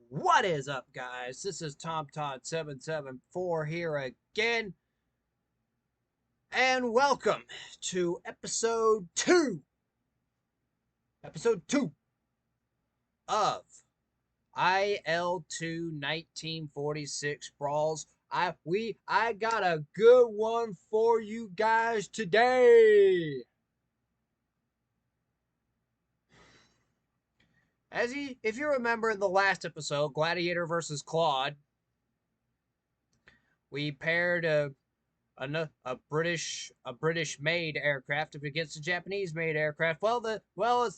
What is up, guys? This is Tom Todd 774 here again, and welcome to episode two of IL-2 1946 Brawls. I got a good one for you guys today. If you remember in the last episode, Gladiator versus Claude, we paired a British made aircraft against a Japanese made aircraft. It's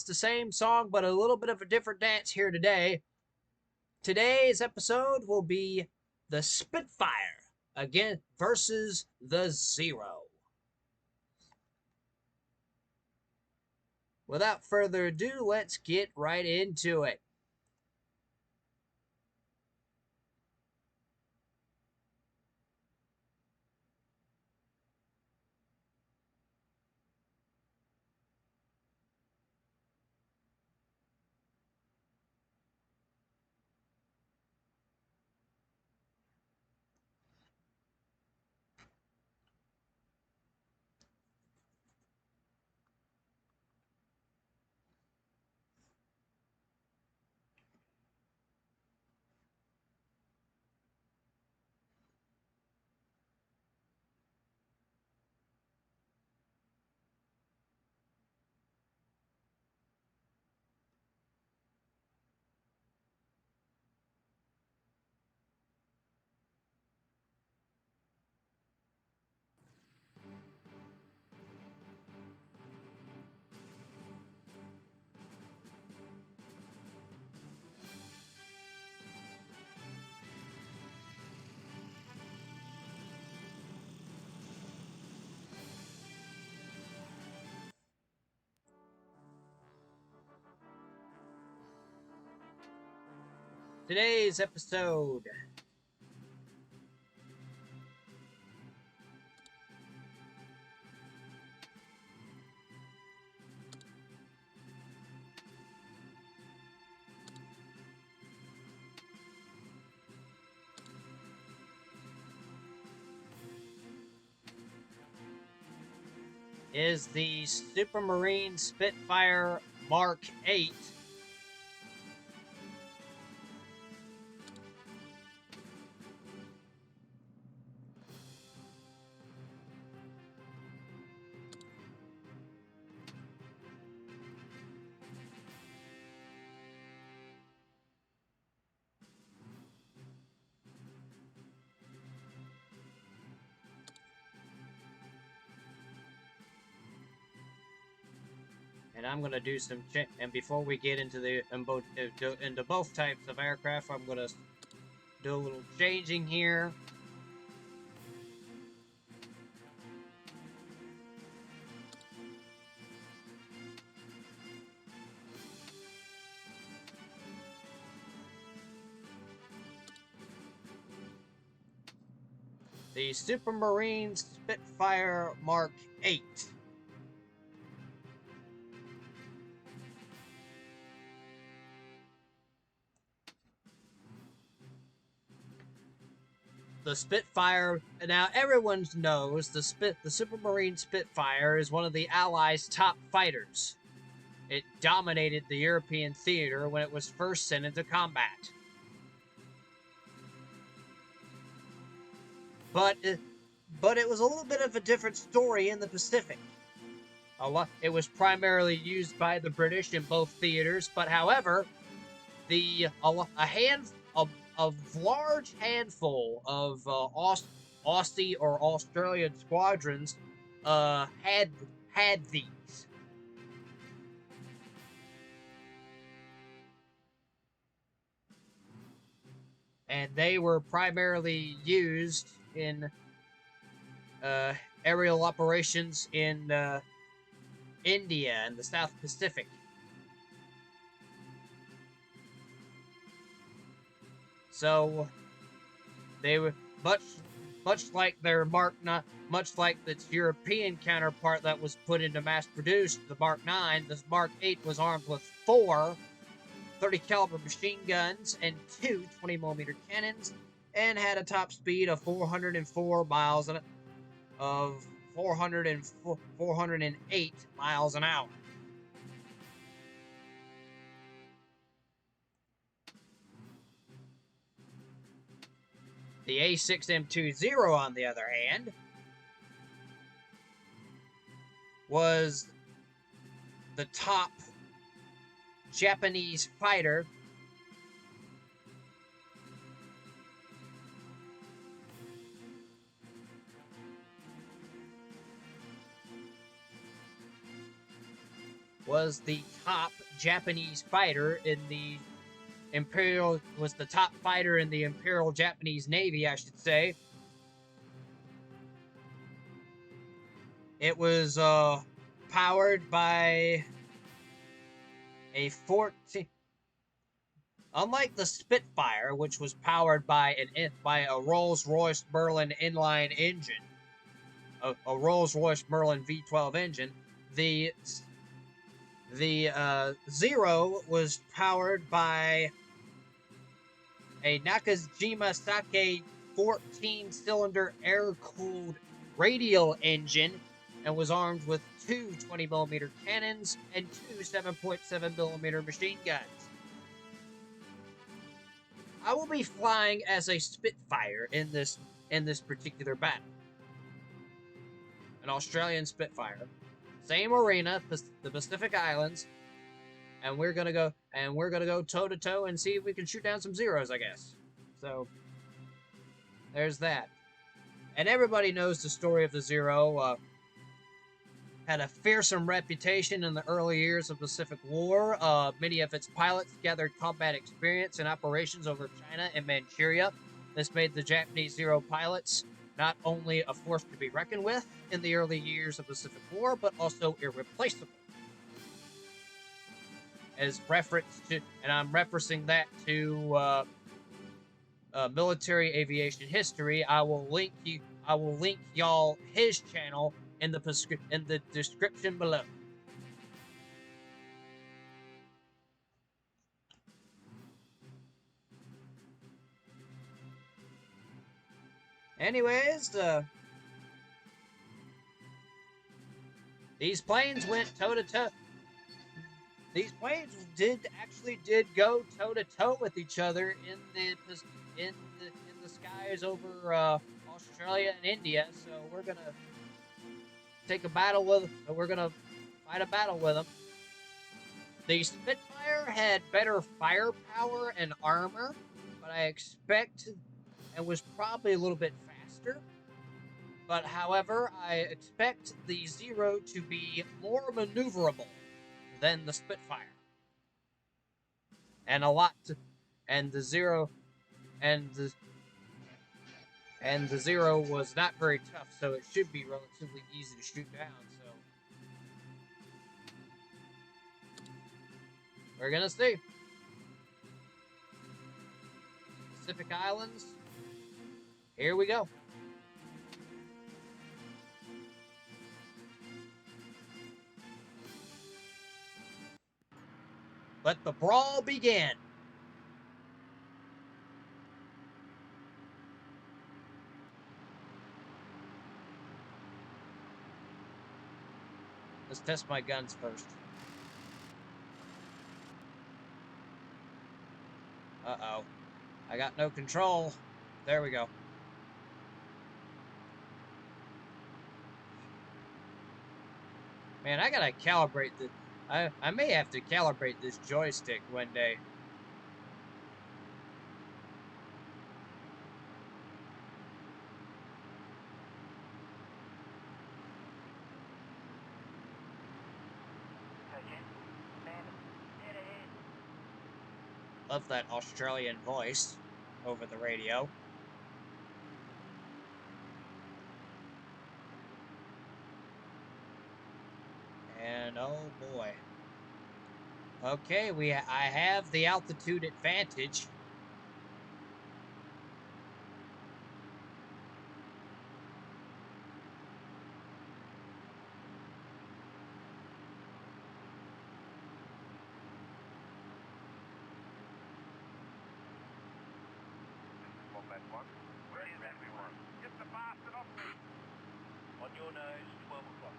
the same song, but a little bit of a different dance here today. Today's episode will be the Spitfire again versus the Zero. Without further ado, let's get right into it. Today's episode is the Supermarine Spitfire Mark 8. And I'm gonna do some and before we get into into both types of aircraft, I'm gonna do a little changing here. The Supermarine Spitfire Mark 8. The Spitfire, now everyone knows the Supermarine Spitfire is one of the Allies' top fighters. It dominated the European theater when it was first sent into combat. But it was a little bit of a different story in the Pacific. It was primarily used by the British in both theaters, but however, a large handful of Aussie or Australian squadrons had these. And they were primarily used in aerial operations in India and the South Pacific. So they were much like their much like its European counterpart that was put into mass produced, the Mark 9. This Mark 8 was armed with 4 30 caliber machine guns and two 20mm cannons, and had a top speed of 404 miles an of 408 miles an hour. The A6M2 Zero, on the other hand, was the top Japanese fighter was the top Japanese fighter in the Imperial Japanese Navy, I should say. It was powered by a 14. Unlike the Spitfire, which was powered by a Rolls-Royce Merlin inline engine, a Rolls-Royce Merlin V12 engine, the Zero was powered by a Nakajima Sake 14-cylinder air-cooled radial engine and was armed with two 20mm cannons and two 7.7mm machine guns. I will be flying as a Spitfire in this particular battle. An Australian Spitfire. Same arena, the Pacific Islands, and we're gonna go toe to toe and see if we can shoot down some Zeros, I guess. So there's that. And everybody knows the story of the Zero. Had a fearsome reputation in the early years of the Pacific War. Many of its pilots gathered combat experience in operations over China and Manchuria. This made the Japanese Zero pilots not only a force to be reckoned with in the early years of the Pacific War, but also irreplaceable. As reference to, and I'm referencing that to military aviation history. I will link y'all his channel in the description below. Anyways, these planes went toe to toe. These planes did go toe to toe with each other in the skies over Australia and India. So we're gonna take a battle with. We're gonna fight a battle with them. The Spitfire had better firepower and armor, but I expect, and was probably a little bit faster. But however, I expect the Zero to be more maneuverable than the Spitfire, and the Zero was not very tough, so it should be relatively easy to shoot down. So we're gonna see. Pacific Islands. Here we go. Let the brawl begin. Let's test my guns first. Uh-oh. I got no control. There we go. Man, I gotta calibrate this. I may have to calibrate this joystick one day. Love that Australian voice over the radio. And oh boy. Okay, I have the altitude advantage. 1. Where is everyone? Get the bastard off me! On your nose, 12 o'clock.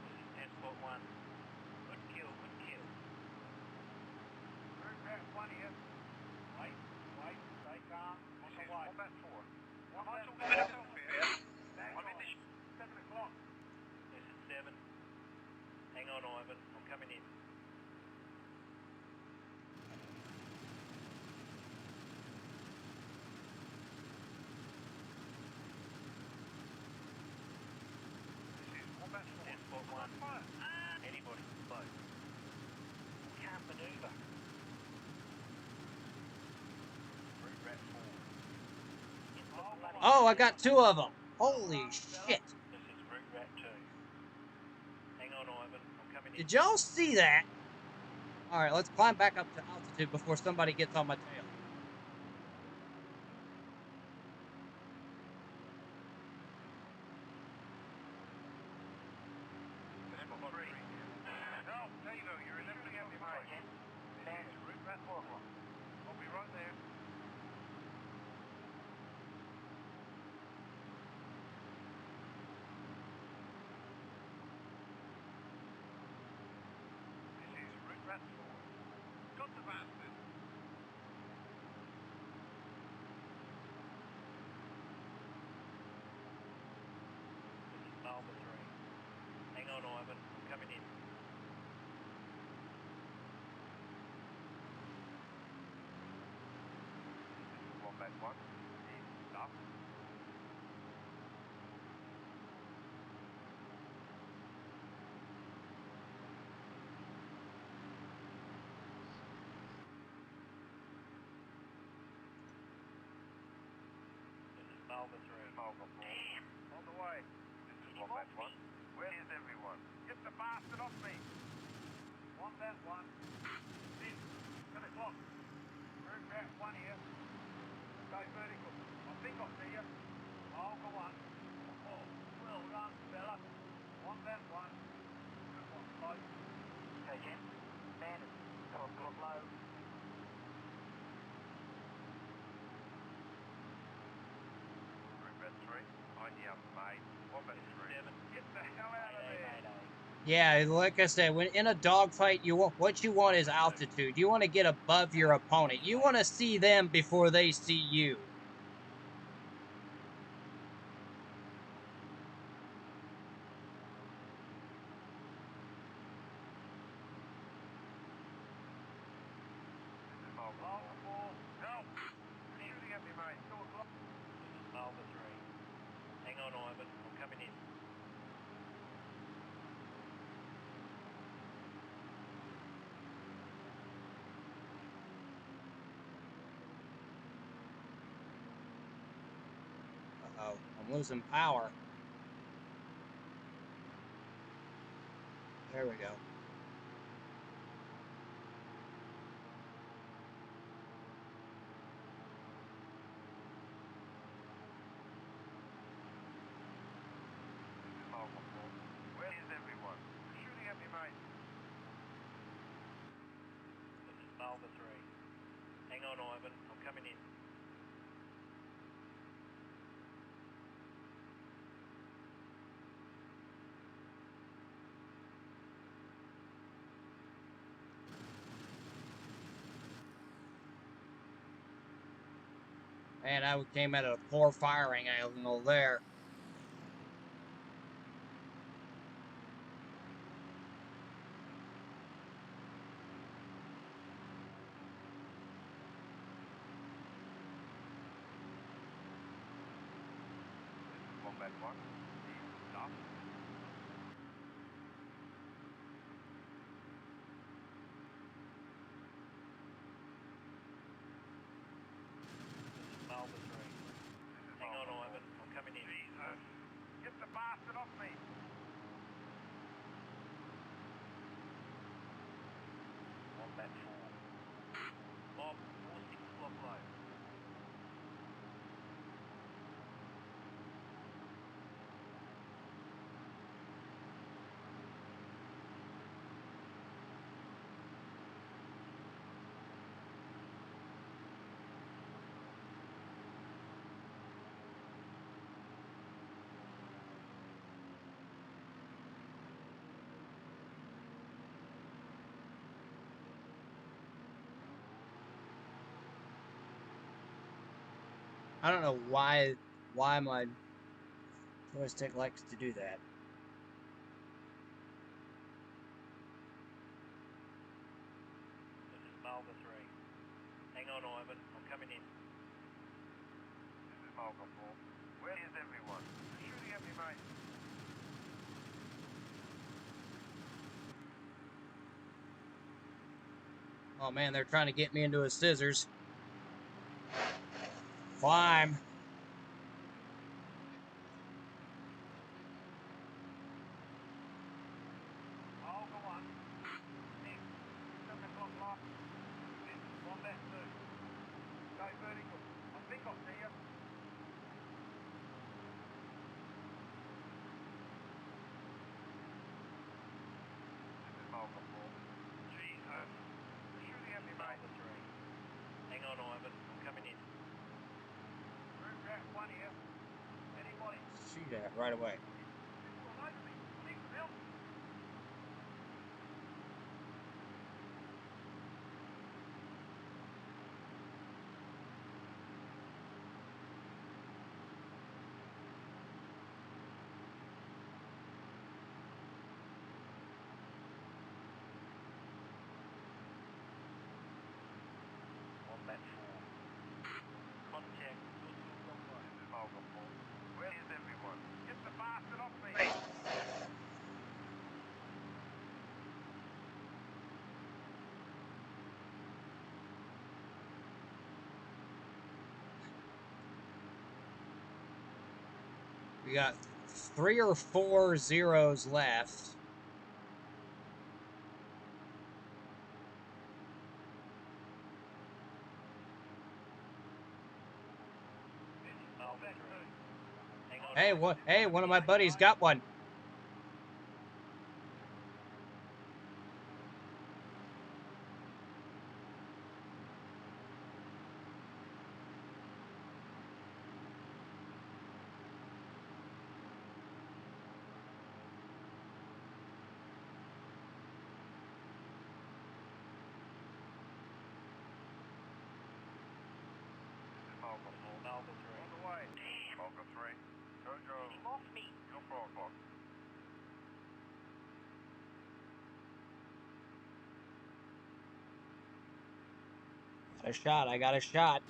This is Transport 1. Good kill, good kill. Route Rat 1 here. Wait, stay calm. On the way. Combat 4. Am I talking to myself here? I'm in this 7 o'clock. This is 7. Hang on, Ivan. I'm coming in. Transport 1. Anybody, close. Can't maneuver. Route Rat 4. Oh, I got 2 of them. Holy shit. This is Route Rat 2. Hang on, Ivan. I'm coming in. Did y'all see that? Alright, let's climb back up to altitude before somebody gets on my tail. Got the bastard. This is Malva 3. Hang on, Ivan. I'm coming in. This is Wombat 1. Stop. Malva 3. Malva 4. Damn. On the way. This is Wombat 1. Where is everyone? Get the bastard off me. Wombat 1. 10 o'clock. Route Rat 1 here. Go vertical. I think I see you. Malva 1. Oh, well done, fella. Wombat 1. Good one, close. Okay, Jen. Bandit. Got low. Route 3. On the up, mate. Wombat 3. Get the hell out of there. Yeah, like I said, when in a dogfight, what you want is altitude. You want to get above your opponent. You want to see them before they see you. This is Malva 4. No! Shooting at me, mate. 2 o'clock. This is Malva 3. Hang on, Ivan. I'm coming in. Uh-oh, I'm losing power. There we go. This is Malva 4. Where is everyone? Shooting at me, mate. This is Malva 3. Hang on, Ivan. I'm coming in. Man, I came at a poor firing angle there. This is Wombat 1. Stop. This is Malva 3. Hang on, Ivan. I'm coming in. Jesus. Get the bastard off me. Wombat 4. Mob 46 block low. I don't know why my joystick likes to do that. This is Malva 3. Hang on, Ivan. I'm coming in. This is Malva 4. Where is everyone? They're shooting at me, mate. Oh man, they're trying to get me into a scissors. Climb. Oh, go on. 6, 7 o'clock left. 1 left, 2. Go vertical. I think I'll see you. This is Malva 4. Jesus. They're shooting at me, mate. Malva 3. Hang on, Ivan. I'm coming in. Room rat 1 here. Anybody? Shoot at right away. People all over me. I need some help. Wombat 4. Contact. This is Malva 4. Where is everyone? Get the bastard off me! We got 3 or 4 zeros left. This is Malva 3. Hang on. Hey, what? Hey, one of my buddies got one. This is Malva 4. Malva 3. On the way. Damn. Malva 3. Jojo. Get him off me. Your 4 o'clock. Got a shot. I got a shot.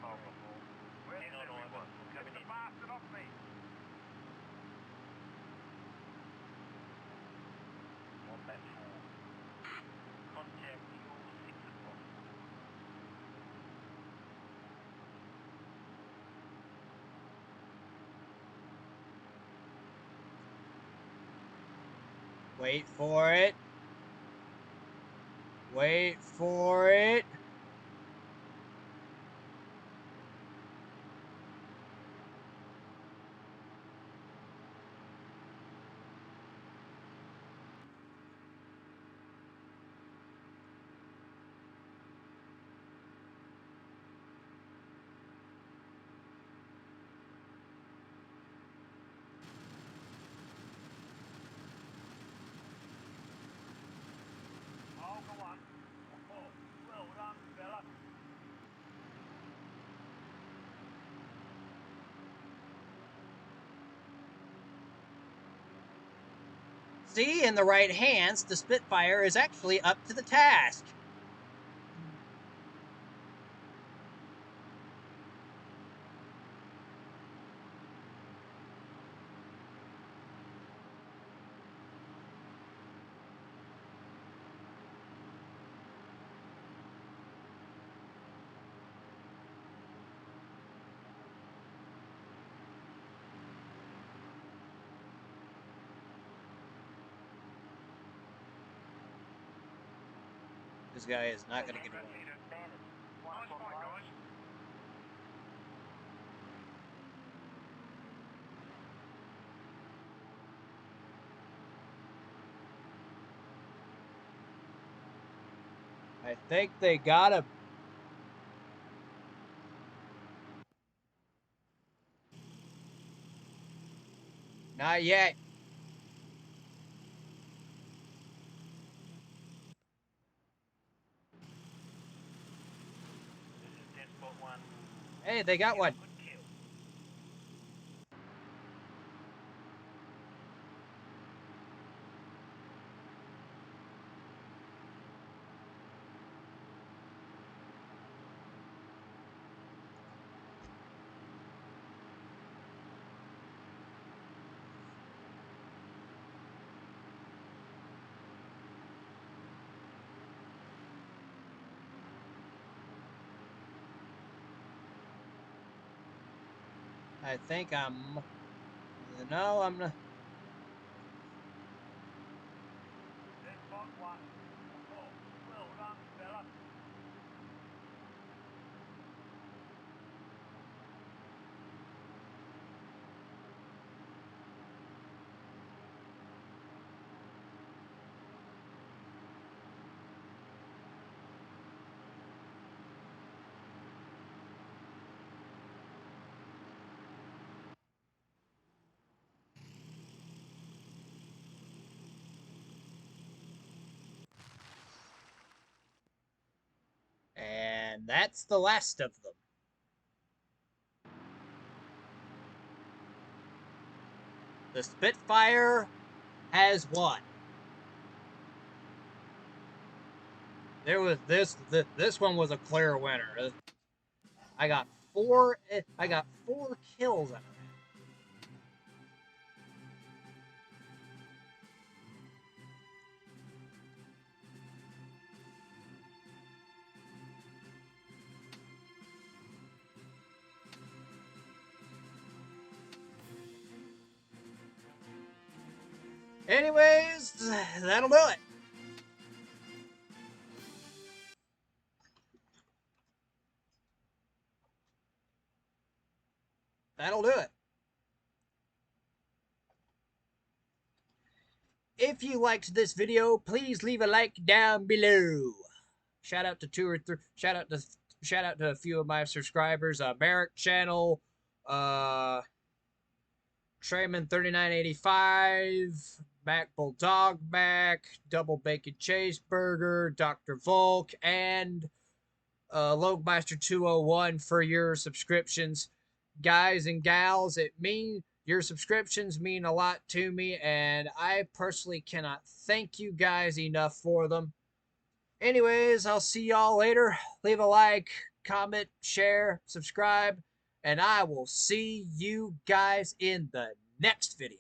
Malva 4. Where is everyone? Get the bastard off me! Wombat 4. Contact your 6 o'clock. Wait for it. Wait for it. Oh, go on. Oh, well done, fella. See, in the right hands, the Spitfire is actually up to the task. This guy is not going to get away. One I think they got him. Not yet. This is Dead Spot 1. Hey, they got one. Good kill. I think I'm... No, I'm not... Dead Spot 1. Oh, well done, fella. And that's the last of them. The Spitfire has won. There was this one was a clear winner. I got four kills out of it. Anyways, that'll do it. That'll do it. If you liked this video, please leave a like down below. Shout out to two or three. Shout out to a few of my subscribers. Merrick Channel, Trayman 3985, Mac Bulldog Mac, Double Bacon Cheeseburger, Dr. Volk, and Logmeister 201 for your subscriptions. Guys and gals, your subscriptions mean a lot to me, and I personally cannot thank you guys enough for them. Anyways, I'll see y'all later. Leave a like, comment, share, subscribe, and I will see you guys in the next video.